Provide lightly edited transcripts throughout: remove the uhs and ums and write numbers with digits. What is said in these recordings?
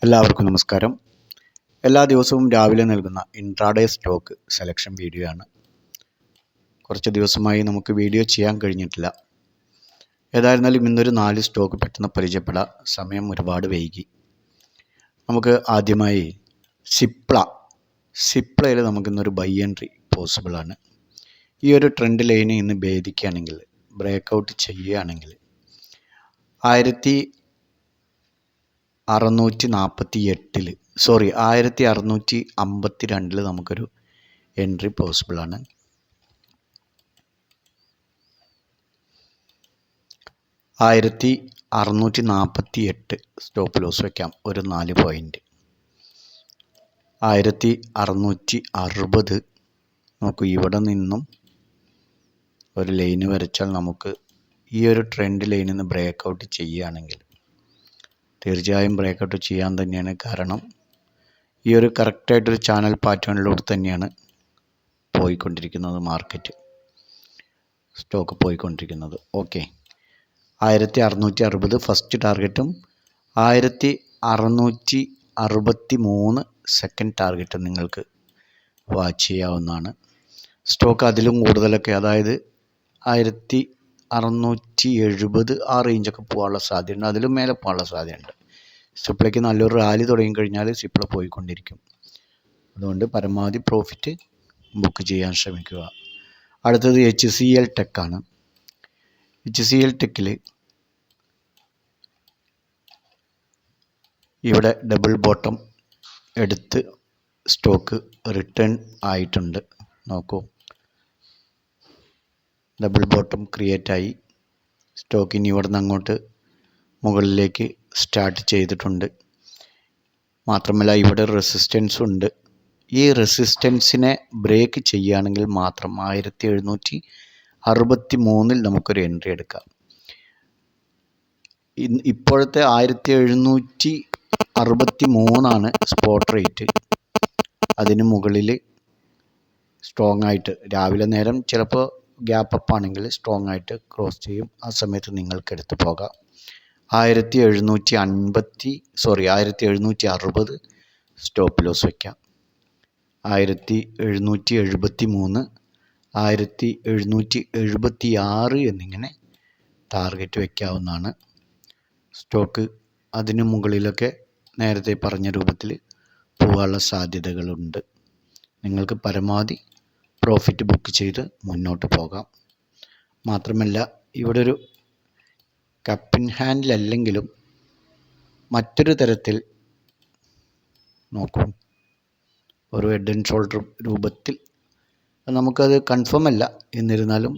എല്ലാവർക്കും നമസ്കാരം. എല്ലാ ദിവസവും രാവിലെ നൽകുന്ന ഇൻട്രാഡേ സ്റ്റോക്ക് സെലക്ഷൻ വീഡിയോ ആണ്. കുറച്ച് ദിവസമായി നമുക്ക് വീഡിയോ ചെയ്യാൻ കഴിഞ്ഞിട്ടില്ല. ഏതായിരുന്നാലും ഇന്നൊരു 4 സ്റ്റോക്ക് പെട്ടെന്ന് പരിചയപ്പെടാം. സമയം ഒരുപാട് വൈകി. നമുക്ക് ആദ്യമായി സിപ്ലയിൽ നമുക്കിന്നൊരു ബൈ എൻട്രി പോസിബിളാണ്. ഈ ഒരു ട്രെൻഡ് ലൈനെ ഇന്ന് ഭേദിക്കുകയാണെങ്കിൽ, ബ്രേക്കൗട്ട് ചെയ്യുകയാണെങ്കിൽ 1652 നമുക്കൊരു എൻട്രി പോസിബിളാണ്. 1648 സ്റ്റോപ്പ് ലോസ് വയ്ക്കാം, ഒരു 4 പോയിൻ്റ്. 1660 നോക്കൂ, ഇവിടെ നിന്നും ഒരു ലൈന് വരച്ചാൽ നമുക്ക് ഈ ഒരു ട്രെൻഡ് ലൈനിൽ നിന്ന് ബ്രേക്കൗട്ട് ചെയ്യുകയാണെങ്കിൽ തീർച്ചയായും ബ്രേക്കൗട്ട് ചെയ്യാൻ തന്നെയാണ്. കാരണം ഈ ഒരു കറക്റ്റായിട്ടൊരു ചാനൽ പാറ്റേണിലൂടെ തന്നെയാണ് പോയിക്കൊണ്ടിരിക്കുന്നത്, മാർക്കറ്റ് സ്റ്റോക്ക് പോയിക്കൊണ്ടിരിക്കുന്നത്. ഓക്കെ, 1660 ഫസ്റ്റ് ടാർഗറ്റും 1663 സെക്കൻഡ് ടാർഗറ്റും നിങ്ങൾക്ക് വാച്ച് ചെയ്യാവുന്നതാണ്. സ്റ്റോക്ക് അതിലും കൂടുതലൊക്കെ, അതായത് 1670 ആ റേഞ്ചൊക്കെ പോകാനുള്ള സാധ്യതയുണ്ട്, അതിലും മേലെ പോകാനുള്ള സാധ്യതയുണ്ട്. സിപ്ലയ്ക്ക് നല്ലൊരു റാലി തുടങ്ങിക്കഴിഞ്ഞാൽ സിപ്ല പോയിക്കൊണ്ടിരിക്കും. അതുകൊണ്ട് പരമാവധി പ്രോഫിറ്റ് ബുക്ക് ചെയ്യാൻ ശ്രമിക്കുക. അടുത്തത് HCL ടെക് ആണ്. HCL ടെക്കിൽ ഇവിടെ ഡബിൾ ബോട്ടം എടുത്ത് സ്റ്റോക്ക് റിട്ടേൺ ആയിട്ടുണ്ട്. നോക്കൂ, ഡബിൾ ബോട്ടം ക്രിയേറ്റ് ആയി. സ്റ്റോക്കിന് ഇവിടെ നിന്ന് അങ്ങോട്ട് മുകളിലേക്ക് സ്റ്റാർട്ട് ചെയ്തിട്ടുണ്ട്. മാത്രമല്ല ഇവിടെ റെസിസ്റ്റൻസ് ഉണ്ട്. ഈ റെസിസ്റ്റൻസിനെ ബ്രേക്ക് ചെയ്യുകയാണെങ്കിൽ മാത്രം 1763 നമുക്കൊരു എൻട്രി എടുക്കാം. ഇപ്പോഴത്തെ 1763 സ്പോട്ട് റേറ്റ്. അതിന് മുകളിൽ സ്ട്രോങ് ആയിട്ട് രാവിലെ നേരം ചിലപ്പോൾ ഗ്യാപ്പ് അപ്പ് ആണെങ്കിൽ സ്ട്രോങ് ആയിട്ട് ക്രോസ് ചെയ്യും. ആ സമയത്ത് നിങ്ങൾക്ക് എടുത്ത് പോകാം. 1760 സ്റ്റോപ്പ് ലോസ് വയ്ക്കാം. 1773, 1776 എന്നിങ്ങനെ ടാർഗറ്റ് വയ്ക്കാവുന്നതാണ്. സ്റ്റോക്ക് അതിന് മുകളിലൊക്കെ നേരത്തെ പറഞ്ഞ രൂപത്തിൽ പോകാനുള്ള സാധ്യതകളുണ്ട്. നിങ്ങൾക്ക് പരമാവധി പ്രോഫിറ്റ് ബുക്ക് ചെയ്ത് മുന്നോട്ട് പോകാം. മാത്രമല്ല ഇവിടെ ഒരു കപ്പ് ഇൻ ഹാൻഡിലല്ലെങ്കിലും മറ്റൊരു തരത്തിൽ നോക്കൂ, ഒരു ഹെഡ് ആൻഡ് ഷോൾഡർ രൂപത്തിൽ. നമുക്കത് കൺഫേം അല്ല, എന്നിരുന്നാലും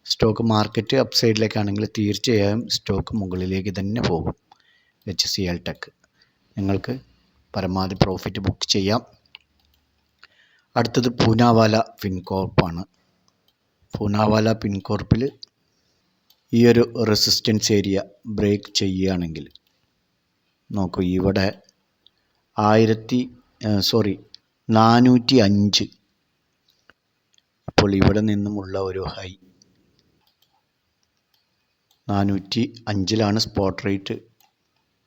സ്റ്റോക്ക് മാർക്കറ്റ് അപ്പ് സൈഡിലേക്കാണെങ്കിൽ തീർച്ചയായും സ്റ്റോക്ക് മുകളിലേക്ക് തന്നെ പോകും. HCL ടെക് നിങ്ങൾക്ക് പരമാവധി പ്രോഫിറ്റ് ബുക്ക് ചെയ്യാം. അടുത്തത് പൂനാവാല ഫിൻകോർപ്പാണ്. പൂനാവാല ഫിൻകോർപ്പിൽ ഈ ഒരു റെസിസ്റ്റൻസ് ഏരിയ ബ്രേക്ക് ചെയ്യുകയാണെങ്കിൽ നോക്കൂ, ഇവിടെ 405. ഇപ്പോൾ ഇവിടെ നിന്നുമുള്ള ഒരു high 405 spot rate,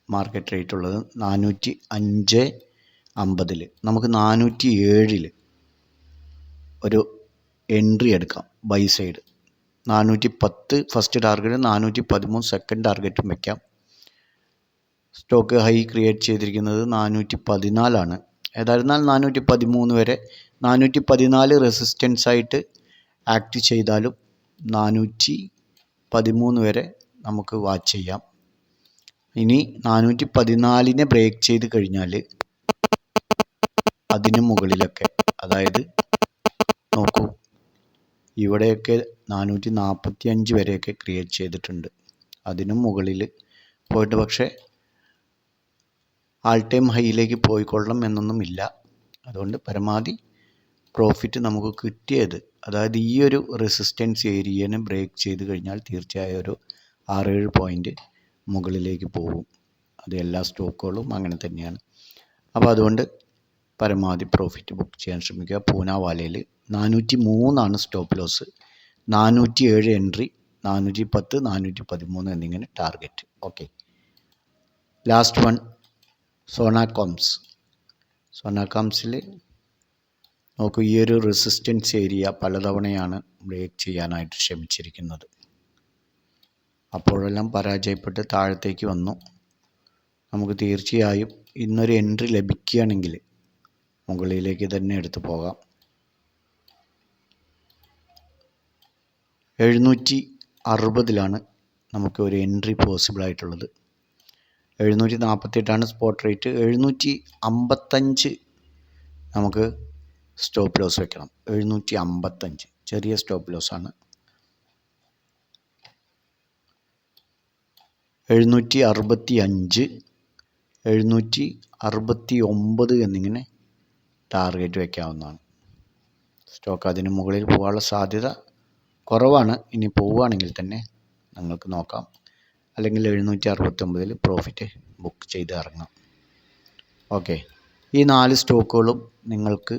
market rate ഉള്ളത്. 405.50 നമുക്ക് 407 ഒരു എൻട്രി എടുക്കാം ബൈ സൈഡ്. 410 ഫസ്റ്റ് ടാർഗറ്റ്, 413 സെക്കൻഡ് ടാർഗറ്റും വയ്ക്കാം. സ്റ്റോക്ക് ഹൈ ക്രിയേറ്റ് ചെയ്തിരിക്കുന്നത് 414. ഏതായിരുന്നാൽ 413 വരെ, 414 റെസിസ്റ്റൻസ് ആയിട്ട് ആക്ട് ചെയ്താലും 413 വരെ നമുക്ക് വാച്ച് ചെയ്യാം. ഇനി 414 ബ്രേക്ക് ചെയ്ത് കഴിഞ്ഞാൽ അതിന് മുകളിലൊക്കെ, അതായത് നോക്കൂ, ഇവിടെയൊക്കെ 445 വരെയൊക്കെ ക്രിയേറ്റ് ചെയ്തിട്ടുണ്ട്. അതിനും മുകളിൽ പോയിട്ട് പക്ഷേ ആൾ ടൈം ഹൈയിലേക്ക് പോയിക്കൊള്ളണം എന്നൊന്നുമില്ല. അതുകൊണ്ട് പരമാവധി പ്രോഫിറ്റ് നമുക്ക് കിട്ടിയത്, അതായത് ഈ ഒരു റെസിസ്റ്റൻസ് ഏരിയനെ ബ്രേക്ക് ചെയ്ത് കഴിഞ്ഞാൽ തീർച്ചയായും ഒരു 6-7 പോയിൻ്റ് മുകളിലേക്ക് പോകും. അത് എല്ലാ സ്റ്റോക്കുകളും അങ്ങനെ തന്നെയാണ്. അപ്പോൾ അതുകൊണ്ട് പരമാവധി പ്രോഫിറ്റ് ബുക്ക് ചെയ്യാൻ ശ്രമിക്കുക. പൂനാവാലയിൽ 403 സ്റ്റോപ്പ് ലോസ്, 407 എൻട്രി, 410, 413 എന്നിങ്ങനെ ടാർഗറ്റ്. ഓക്കെ, ലാസ്റ്റ് വൺ സോനാകോംസിൽ നോക്കൂ, ഈ ഒരു റെസിസ്റ്റൻസ് ഏരിയ പലതവണയാണ് ബ്രേക്ക് ചെയ്യാനായിട്ട് ശ്രമിച്ചിരിക്കുന്നത്. അപ്പോഴെല്ലാം പരാജയപ്പെട്ട് താഴത്തേക്ക് വന്നു. നമുക്ക് തീർച്ചയായും ഇന്നൊരു എൻട്രി ലഭിക്കുകയാണെങ്കിൽ മുകളിലേക്ക് തന്നെ എടുത്തു പോകാം. 760 നമുക്ക് ഒരു എൻട്രി പോസിബിൾ ആയിട്ടുള്ളത്. 748 സ്പോട്ട് റേറ്റ്. 755 നമുക്ക് സ്റ്റോപ്പ് ലോസ് വെക്കണം. 755 ചെറിയ സ്റ്റോപ്പ് ലോസാണ്. 765, 769 എന്നിങ്ങനെ ടാർഗറ്റ് വയ്ക്കാവുന്നതാണ്. സ്റ്റോക്ക് അതിന് മുകളിൽ പോകാനുള്ള സാധ്യത കുറവാണ്. ഇനി പോവുകയാണെങ്കിൽ തന്നെ നിങ്ങൾക്ക് നോക്കാം. അല്ലെങ്കിൽ 769 പ്രോഫിറ്റ് ബുക്ക് ചെയ്ത് ഇറങ്ങാം. ഓക്കെ, ഈ 4 സ്റ്റോക്കുകളും നിങ്ങൾക്ക്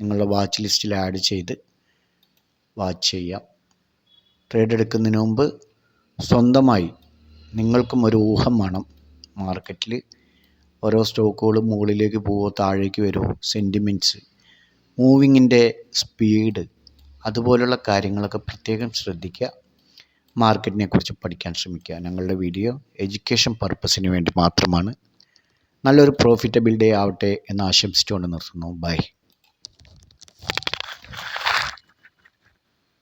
നിങ്ങളുടെ വാച്ച് ലിസ്റ്റിൽ ആഡ് ചെയ്ത് വാച്ച് ചെയ്യാം. ട്രേഡ് എടുക്കുന്നതിന് മുമ്പ് സ്വന്തമായി നിങ്ങൾക്കും ഒരു ഊഹം വേണം. മാർക്കറ്റിൽ ഓരോ സ്റ്റോക്കുകളും മുകളിലേക്ക് പോവോ താഴേക്ക് വരുമോ, സെൻറ്റിമെൻറ്റ്സ്, മൂവിങ്ങിൻ്റെ സ്പീഡ്, അതുപോലുള്ള കാര്യങ്ങളൊക്കെ പ്രത്യേകം ശ്രദ്ധിക്കുക. മാർക്കറ്റിനെ കുറിച്ച് പഠിക്കാൻ ശ്രമിക്കുക. ഞങ്ങളുടെ വീഡിയോ എഡ്യൂക്കേഷൻ പർപ്പസിന് വേണ്ടി മാത്രമാണ്. നല്ലൊരു പ്രോഫിറ്റബിൾ ഡേ ആവട്ടെ എന്ന് ആശംസിച്ചുകൊണ്ട് നിർത്തുന്നു. ബൈ.